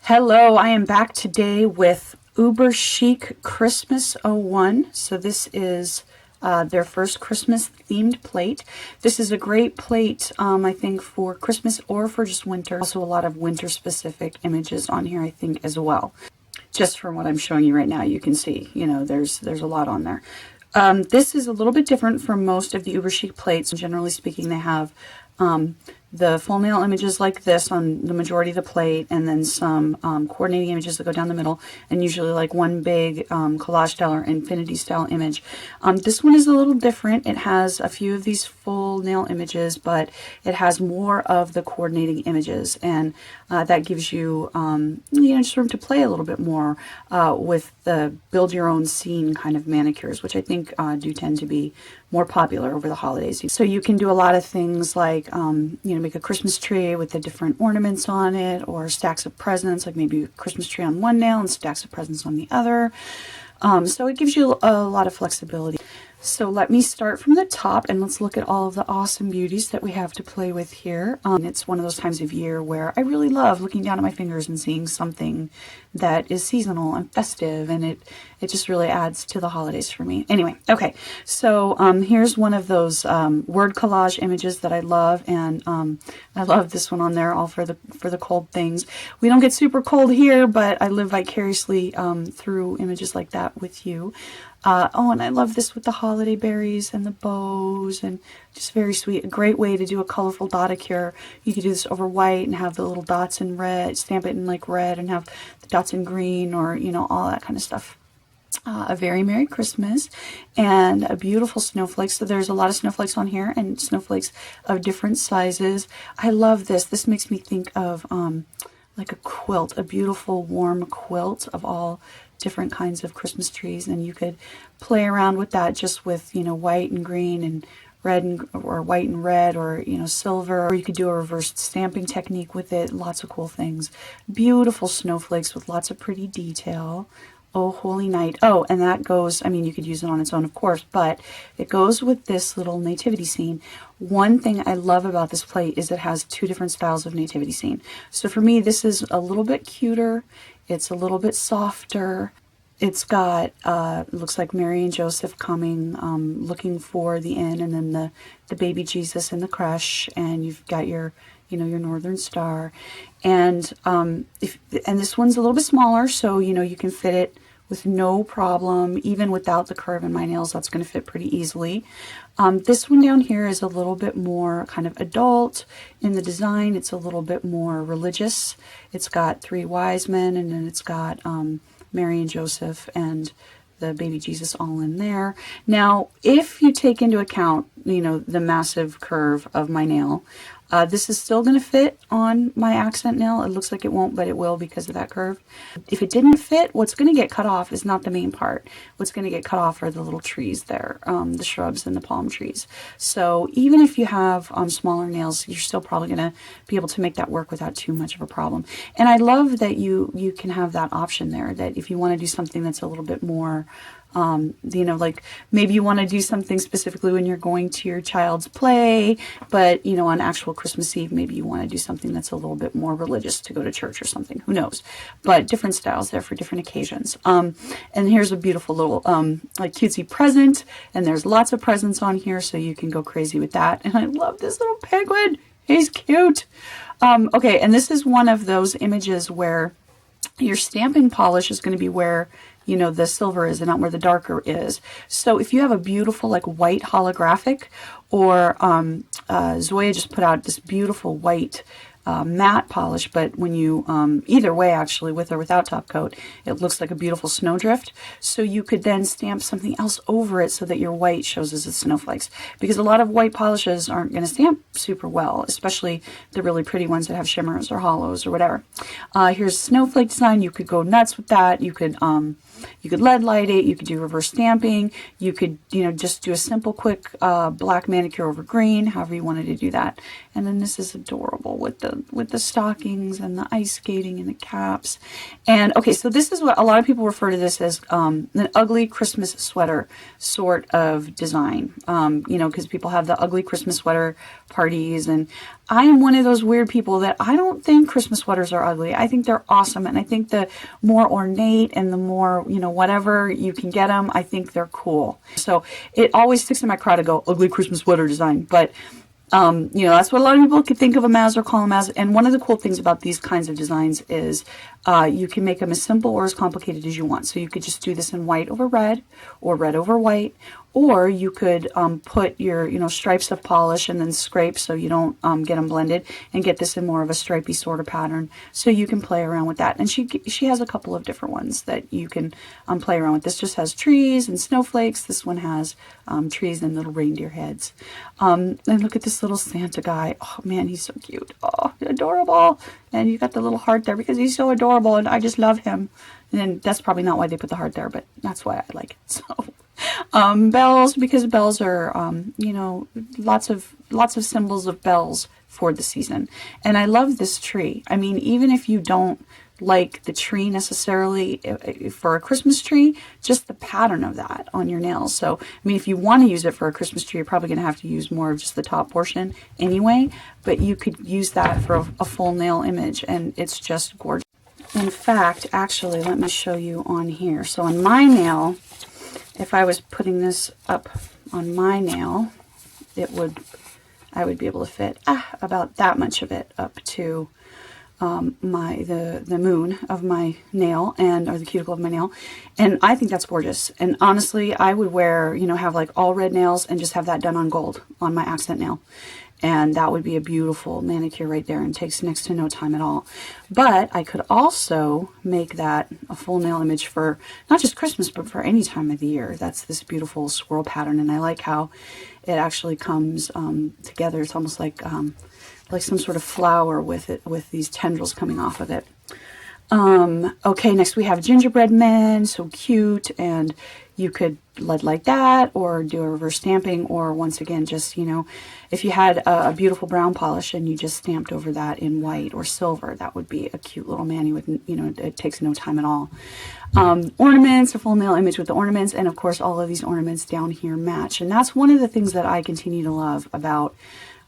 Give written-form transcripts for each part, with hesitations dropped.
Hello, I am back today with UberChic Christmas 01. So this is their first Christmas themed plate. This is a great plate, I think, for Christmas or for just winter. Also a lot of winter specific images on here, I think, as well. Just from what I'm showing you right now, you can see, there's a lot on there. This is a little bit different from most of the UberChic plates. Generally speaking, they have the full nail images like this on the majority of the plate, and then some coordinating images that go down the middle, and usually like one big collage style or infinity style image. This one is a little different. It has a few of these full nail images, but it has more of the coordinating images, and that gives you just room to play a little bit more with the build your own scene kind of manicures, which I think do tend to be more popular over the holidays. So you can do a lot of things like make a Christmas tree with the different ornaments on it, or stacks of presents, like maybe a Christmas tree on one nail and stacks of presents on the other. So it gives you a lot of flexibility. So let me start from the top and let's look at all of the awesome beauties that we have to play with here. It's one of those times of year where I really love looking down at my fingers and seeing something that is seasonal and festive, and it just really adds to the holidays for me. Anyway, okay, so here's one of those word collage images that I love, and I love this one on there, all for the cold things. We don't get super cold here, but I live vicariously through images like that with you. And I love this with the holiday berries and the bows, and just very sweet. A great way to do a colorful dotacure. You could do this over white and have the little dots in red, stamp it in like red and have the dots in green, or, all that kind of stuff. A very Merry Christmas and a beautiful snowflake. So there's a lot of snowflakes on here, and snowflakes of different sizes. I love this. This makes me think of like a quilt, a beautiful warm quilt of all different kinds of Christmas trees, and you could play around with that just with white and green and red or white and red, or silver, or you could do a reversed stamping technique with it. Lots of cool things. Beautiful snowflakes with lots of pretty detail. Oh, holy night. Oh, and that goes, you could use it on its own, of course, but it goes with this little nativity scene. One thing I love about this plate is it has two different styles of nativity scene. So for me, this is a little bit cuter. It's a little bit softer. It's got, looks like Mary and Joseph coming, looking for the inn, and then the baby Jesus in the creche, and you've got your your northern star. And and this one's a little bit smaller, so you can fit it with no problem. Even without the curve in my nails, that's going to fit pretty easily. This one down here is a little bit more kind of adult in the design. It's a little bit more religious. It's got three wise men, and then it's got Mary and Joseph and the baby Jesus all in there. Now, if you take into account, the massive curve of my nail, this is still going to fit on my accent nail. It looks like it won't, but it will because of that curve. If it didn't fit, what's going to get cut off is not the main part. What's going to get cut off are the little trees there, the shrubs and the palm trees. So even if you have smaller nails, you're still probably going to be able to make that work without too much of a problem. And I love that you can have that option there, that if you want to do something that's a little bit more like maybe you want to do something specifically when you're going to your child's play, but on actual Christmas Eve, maybe you want to do something that's a little bit more religious to go to church or something, who knows, but different styles there for different occasions. And here's a beautiful little like cutesy present, and there's lots of presents on here, so you can go crazy with that. And I love this little penguin. He's cute. Okay, and this is one of those images where your stamping polish is going to be where the silver is and not where the darker is. So if you have a beautiful like white holographic, or Zoya just put out this beautiful white matte polish, but when you, either way actually, with or without top coat, it looks like a beautiful snowdrift. So you could then stamp something else over it so that your white shows as the snowflakes, because a lot of white polishes aren't going to stamp super well, especially the really pretty ones that have shimmers or hollows or whatever. Here's snowflake design. You could go nuts with that. You could lead light it. You could do reverse stamping. You could, just do a simple, quick black manicure over green, however you wanted to do that. And then this is adorable with the the stockings and the ice skating and the caps. And okay, so this is what a lot of people refer to this as an ugly Christmas sweater sort of design. You know, because people have the ugly Christmas sweater parties, and I am one of those weird people that I don't think Christmas sweaters are ugly. I think they're awesome, and I think the more ornate and the more, you know, whatever you can get them, I think they're cool. So it always sticks in my craw to go ugly Christmas sweater design, but you know, that's what a lot of people could think of them as or call them as. And one of the cool things about these kinds of designs is you can make them as simple or as complicated as you want. So you could just do this in white over red, or red over white, or you could put your, you know, stripes of polish and then scrape so you don't get them blended, and get this in more of a stripy sort of pattern. So you can play around with that. And she has a couple of different ones that you can play around with. This just has trees and snowflakes. This one has trees and little reindeer heads. And look at this little Santa guy. Oh man, he's so cute. Oh, adorable. And you got the little heart there because he's so adorable, and I just love him. And that's probably not why they put the heart there, but that's why I like it. So bells, because bells are you know, lots of symbols of bells for the season. And I love this tree. I mean, even if you don't like the tree necessarily for a Christmas tree, just the pattern of that on your nails. So I mean, if you want to use it for a Christmas tree, you're probably going to have to use more of just the top portion anyway, but you could use that for a full nail image, and it's just gorgeous. In fact, actually, let me show you on here. So on my nail, if I was putting this up on my nail, I would be able to fit about that much of it up to the moon of my nail, or the cuticle of my nail. And I think that's gorgeous. And honestly, I would wear, you know, have like all red nails and just have that done on gold on my accent nail. And that would be a beautiful manicure right there, and takes next to no time at all. But I could also make that a full nail image for not just Christmas, but for any time of the year. That's this beautiful swirl pattern, and I like how it actually comes together. It's almost like some sort of flower with it, with these tendrils coming off of it. Okay, next we have Gingerbread Men, so cute, and you could lead like that, or do a reverse stamping, or once again, just, you know, if you had a beautiful brown polish and you just stamped over that in white or silver, that would be a cute little mani with, you know, it takes no time at all. Ornaments, a full nail image with the ornaments, and of course all of these ornaments down here match. And that's one of the things that I continue to love about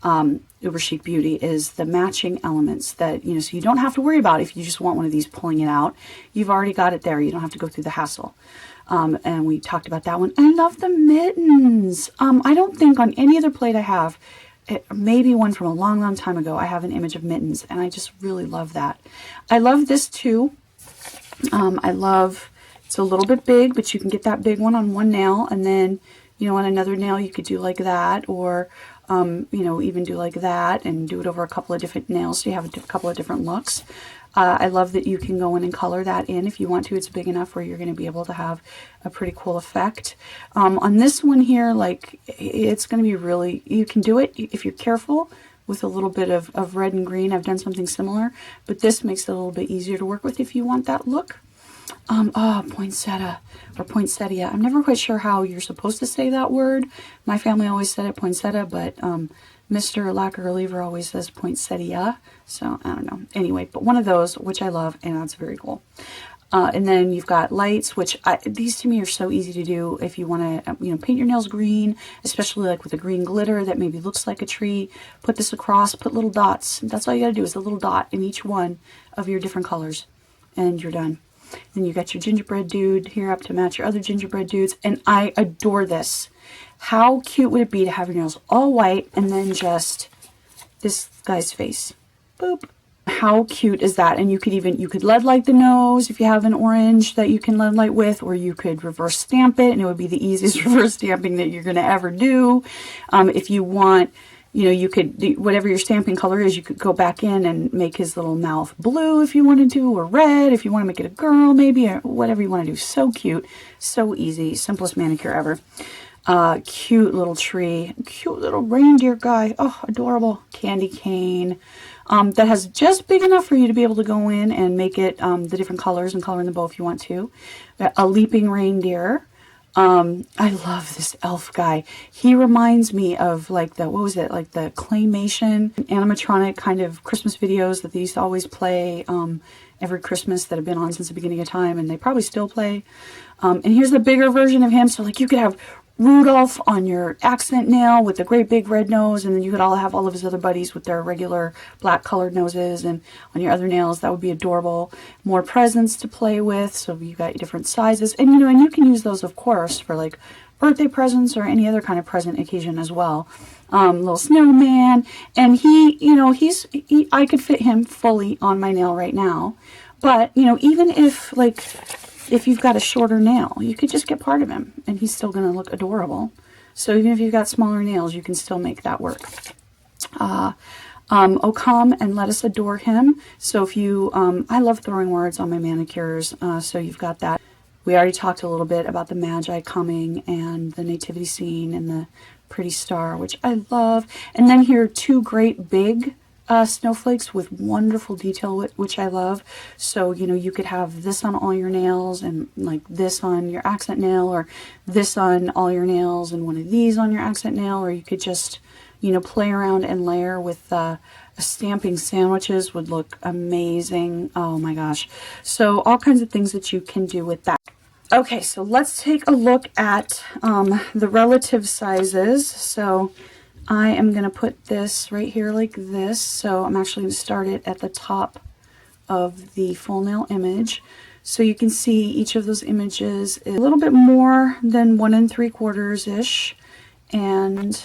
UberChic Beauty, is the matching elements that, you know, so you don't have to worry about if you just want one of these pulling it out. You've already got it there. You don't have to go through the hassle. And we talked about that one. I love the mittens. I don't think on any other plate I have, maybe one from a long, long time ago, I have an image of mittens, and I just really love that. I love this too. It's a little bit big, but you can get that big one on one nail, and then, you know, on another nail you could do like that, or you know, even do like that and do it over a couple of different nails so you have a couple of different looks. I love that you can go in and color that in if you want to. It's big enough where you're going to be able to have a pretty cool effect. On this one here, like, it's going to be really, you can do it if you're careful with a little bit of red and green. I've done something similar, but this makes it a little bit easier to work with if you want that look. Poinsettia or poinsettia. I'm never quite sure how you're supposed to say that word. My family always said it poinsettia, but Mr. Lacquer Reliever always says poinsettia. So I don't know. Anyway, but one of those, which I love, and that's very cool. And then you've got lights, which these to me are so easy to do if you want to, you know, paint your nails green, especially like with a green glitter that maybe looks like a tree. Put this across, put little dots. That's all you got to do, is a little dot in each one of your different colors, and you're done. Then you got your gingerbread dude here up to match your other gingerbread dudes, and I adore this. How cute would it be to have your nails all white and then just this guy's face? Boop. How cute is that? And you could lead light the nose if you have an orange that you can lead light with, or you could reverse stamp it, and it would be the easiest reverse stamping that you're going to ever do. If you want, you know, you could, whatever your stamping color is, you could go back in and make his little mouth blue if you wanted to, or red if you want to make it a girl maybe, or whatever you want to do. So cute, so easy, simplest manicure ever. Cute little tree, cute little reindeer guy. Oh, adorable. Candy cane. That has just big enough for you to be able to go in and make it the different colors and color in the bow if you want to. A leaping reindeer. I love this elf guy. He reminds me of like the, what was it, like the claymation animatronic kind of Christmas videos that they used to always play every Christmas, that have been on since the beginning of time, and they probably still play. And here's the bigger version of him. So like you could have Rudolph on your accent nail with the great big red nose, and then you could all have all of his other buddies with their regular black colored noses, and on your other nails. That would be adorable. More presents to play with, so you got different sizes, and you know, and you can use those of course for like birthday presents or any other kind of present occasion as well. Little snowman, and he, you know, I could fit him fully on my nail right now, but you know, even if like, if you've got a shorter nail, you could just get part of him and he's still going to look adorable. So even if you've got smaller nails, you can still make that work. Oh, come and let us adore him. So if you, I love throwing words on my manicures, so you've got that. We already talked a little bit about the Magi coming and the nativity scene and the pretty star, which I love. And then here are two great big snowflakes with wonderful detail, which I love. So, you know, you could have this on all your nails and like this on your accent nail, or this on all your nails and one of these on your accent nail, or you could just, you know, play around and layer with stamping sandwiches would look amazing. Oh my gosh. So all kinds of things that you can do with that. Okay, so let's take a look at the relative sizes. So I am going to put this right here like this. So I'm actually going to start it at the top of the full nail image. So you can see each of those images is a little bit more than 1 3/4-ish. And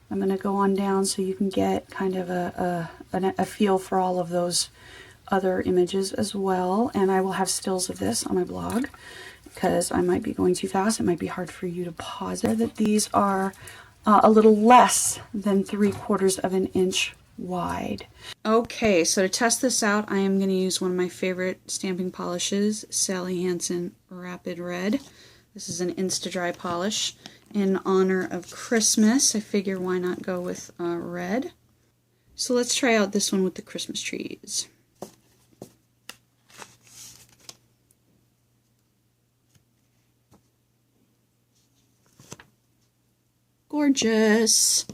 I'm going to go on down so you can get kind of a feel for all of those other images as well. And I will have stills of this on my blog because I might be going too fast. It might be hard for you to pause it. That these are a little less than 3/4 of an inch wide. Okay, so to test this out, I am going to use one of my favorite stamping polishes, Sally Hansen Rapid Red. This is an Insta-Dry polish. In honor of Christmas, I figure why not go with red. So let's try out this one with the Christmas trees. Gorgeous.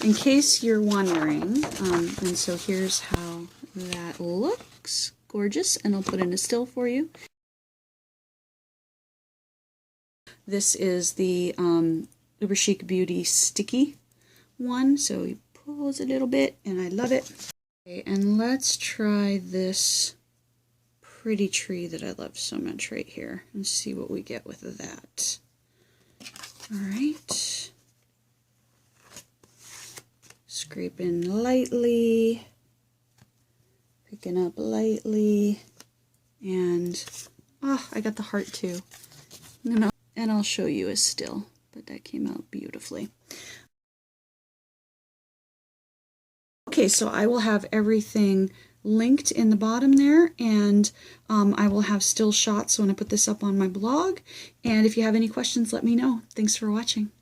In case you're wondering, and so here's how that looks. Gorgeous, and I'll put in a still for you. This is the UberChic Beauty sticky one, so you pulls a little bit, and I love it. Okay, and let's try this pretty tree that I love so much right here, and see what we get with that. All right. Scraping lightly, picking up lightly, and I got the heart too. And I'll show you a still, but that came out beautifully. Okay, so I will have everything linked in the bottom there, and I will have still shots when I put this up on my blog. And if you have any questions, let me know. Thanks for watching.